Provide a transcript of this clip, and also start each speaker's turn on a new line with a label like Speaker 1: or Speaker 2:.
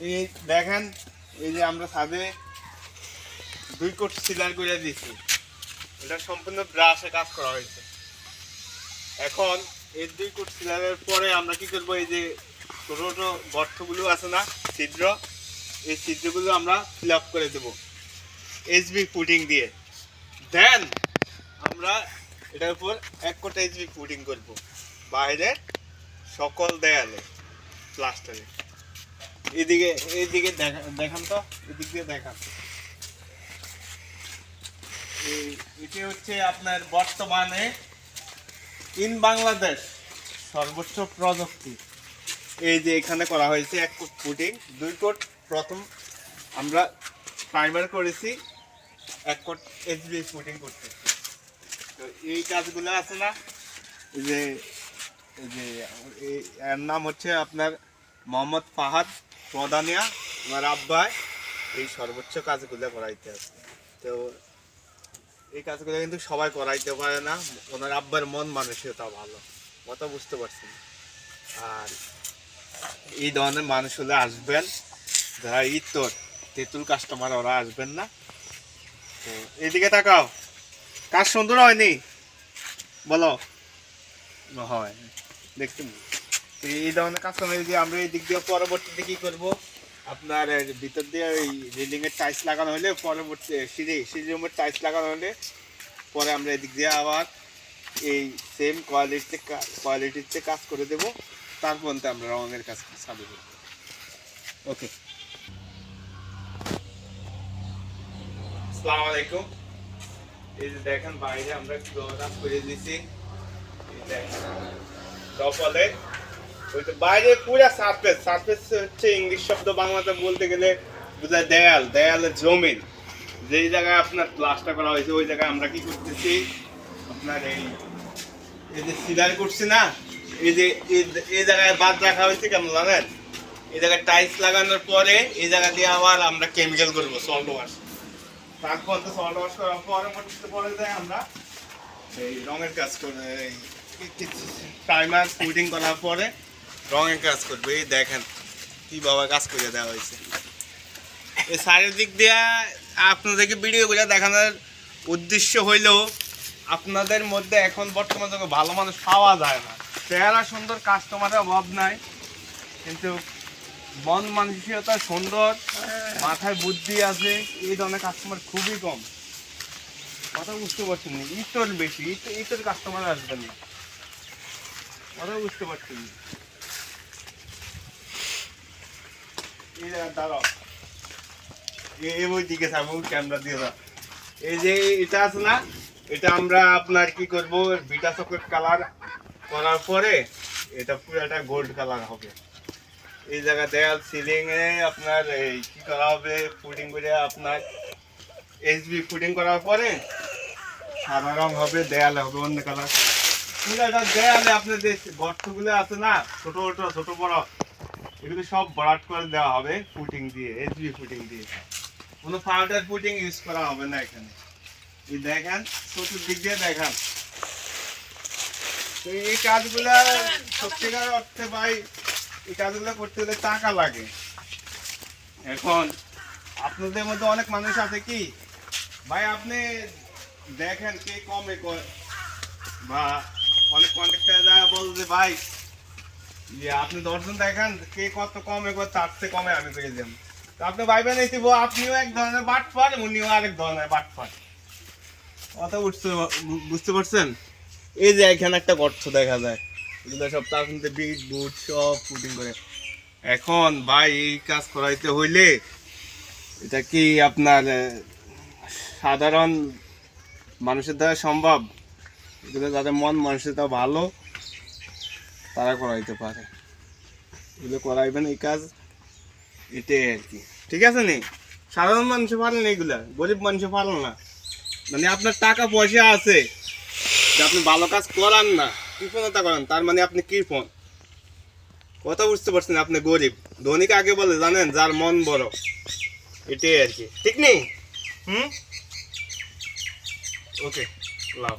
Speaker 1: এই দেখেন, এই যে আমরা ছাদে 2 কোট সিলার করে দিয়েছি। এটা সম্পূর্ণ ব্রাশে কাজ করা হয়েছে। এখন এই 2 কোট সিলারের পরে আমরা কি করব, এই যে ছোট ছোট গর্তগুলো আছে না, ছিদ্র, এই ছিদ্রগুলো আমরা ফিল আপ করে দেব এইচবি ফুটিং দিয়ে। দেন আমরা এটার উপর 1 কোট এইচবি ফুটিং করব বাইরে সকল দেয়ালে প্লাস্টারে। এইদিকে দেখান তো, এদিক দিয়ে দেখান। এটি হচ্ছে আপনার বর্তমানে ইন বাংলাদেশ সর্বোচ্চ প্রযুক্তি। এই যে এখানে করা হয়েছে 1 কোট ফুটিং, 2 কোট প্রথম আমরা প্রাইমার করেছি, 1 কোট এইচবি ফুটিং করতে। তো এই কাজগুলো আছে না, এই যে এর নাম হচ্ছে আপনার মোহাম্মদ ফাহাদ প্রধানিয়া, আমার আব্বাই এই সর্বোচ্চ কাজগুলো করাইতে আছে। তো এই কাজগুলো কিন্তু সবাই করাইতে পারে না, ওনার আব্বার মন মানসিকতা ভালো, কথা বুঝতে পারছেন। আর এই ধরনের মানুষ হলে আসবেন, যারা তেঁতুল কাস্টমার, ওরা আসবেন না। তো এইদিকে তাকাও, কাজ সুন্দর হয়নি বলো? হয়, দেখছেন। এই ধরনের কাস্টমার যদি আমরা এই দিক দিয়ে পরবর্তীতে কি করব, আপনার ভিতর দিয়ে ওই রেলিং এর টাইলস লাগানো হলে, পরবর্তী সিঁড়ি রুমের টাইলস লাগানো হলে পরে আমরা এদিক দিয়ে আবার এই সেম কোয়ালিটিতে কাজ করে দেব। তারপর আমরা রঙের কাজ চালু করব। ওকে, আসসালামু আলাইকুম। এই যে দেখেন বাইরে আমরা কাজ করে দিয়েছি, ডপলে ওই তো বাইরে পুরো সারফেস হচ্ছে ইংলিশ শব্দ, বাংলাতে বলতে গেলে বোঝায় দেয়ালের জমিন। যেই জায়গায় আপনার প্লাস্টার করা হয়েছে ওই জায়গায় আমরা কি করতেছি, আপনার এই যে সিলাই করছি না, এই জায়গায় বাদ রাখা হয়েছে কেন জানেন? এই জায়গায় টাইলস লাগানোর পরে এই জায়গা দিয়ে আবার আমরা কেমিক্যাল করবো, সল্ট ওয়াশ। তারপর তো সল্ট ওয়াশ করার পরে যায় আমরা এই রঙের কাজ করে, প্রাইমার ফুটিং করার পরে রঙের কাজ করবে। এই দেখেন কিভাবে কাজ করে দেওয়া হয়েছে। এই চারিদিক দিয়ে আপনাদেরকে ভিডিওগুলো দেখানোর উদ্দেশ্য হইলেও আপনাদের মধ্যে এখন বর্তমান যুগে ভালো মানুষ পাওয়া যায় না। চেহারা সুন্দর, কাস্টমারের অভাব নাই, কিন্তু মন মানসিকতা সুন্দর, মাথায় বুদ্ধি আছে, এই ধরনের কাস্টমার খুবই কম। কথা বুঝতে পারছেন না? ইতর বেশি, ইতর কাস্টমার আসবেন না, কথা বুঝতে পারছেন না? দাঁড়াও, ওই দিকে থাকবো, ক্যামেরা দিয়ে দাও। এই যে এটা আছে না, এটা আমরা আপনার কি করব, বিটা চকলেট কালার করার পরে এটা পুরো একটা গোল্ড কালার হবে। এই জায়গা দেয়াল সিলিং এ আপনার এই কি করা হবে, ফুটিং করে আপনার এইচবি ফুটিং করার পরে সাদা রং হবে, দেয়ালে হবে অন্য কালার। পুরো একটা দেয়ালে আপনার যে গর্তগুলো আছে না, ছোট বড়, এগুলো সব ভরাট করে দেওয়া হবে ফুটিং দিয়ে, এইচবি ফুটিং দিয়ে। কোনো পাউডার ফুটিং ইউজ করা হবে না এখানে। এই দেখেন চতুর্দিক দিয়ে দেখান। তো এই কাজগুলা সত্যিকার অর্থে ভাই, এই কাজগুলো করতে হলে টাকা লাগে। এখন আপনাদের মধ্যে অনেক মানুষ আছে কি ভাই, আপনি দেখেন কে কমে করে, বা অনেক কন্ট্রাক্টর যায় বলছে ভাই যে আপনি 10 জন দেখান কে কত কমে করে, তার চেয়ে কমে আমি পেয়ে যাবো। তো আপনি ভাইবেন এই আপনিও এক ধরনের বাটপার, উনিও আরেক ধরনের বাটপার। কথা বুঝতে পারছেন? এই যে এখানে একটা গর্ত দেখা যায়, এগুলো সব তার মধ্যে বিট বুট সব ফুটিং করে। এখন ভাই এই কাজ করাইতে হইলে এটা কি আপনার সাধারণ মানুষের দ্বারা সম্ভব? এগুলো যাদের মন মানসিকতা ভালো তারা করাইতে পারে, এগুলো করাইবেন এই কাজ, এটাই আর কি। ঠিক আছে নি? সাধারণ মানুষ পারেন এগুলা, গরিব মানুষ পারেন না। মানে আপনার টাকা পয়সা আছে, আপনি ভালো কাজ করান না, কৃপণতা করেন, তার মানে আপনি কৃপণ। কথা বুঝতে পারছেন? আপনি গরিব। ধনীকে আগে বলে জানেন, যার মন বড়। এটাই আর কি, ঠিক নেই? ওকে, লাভ।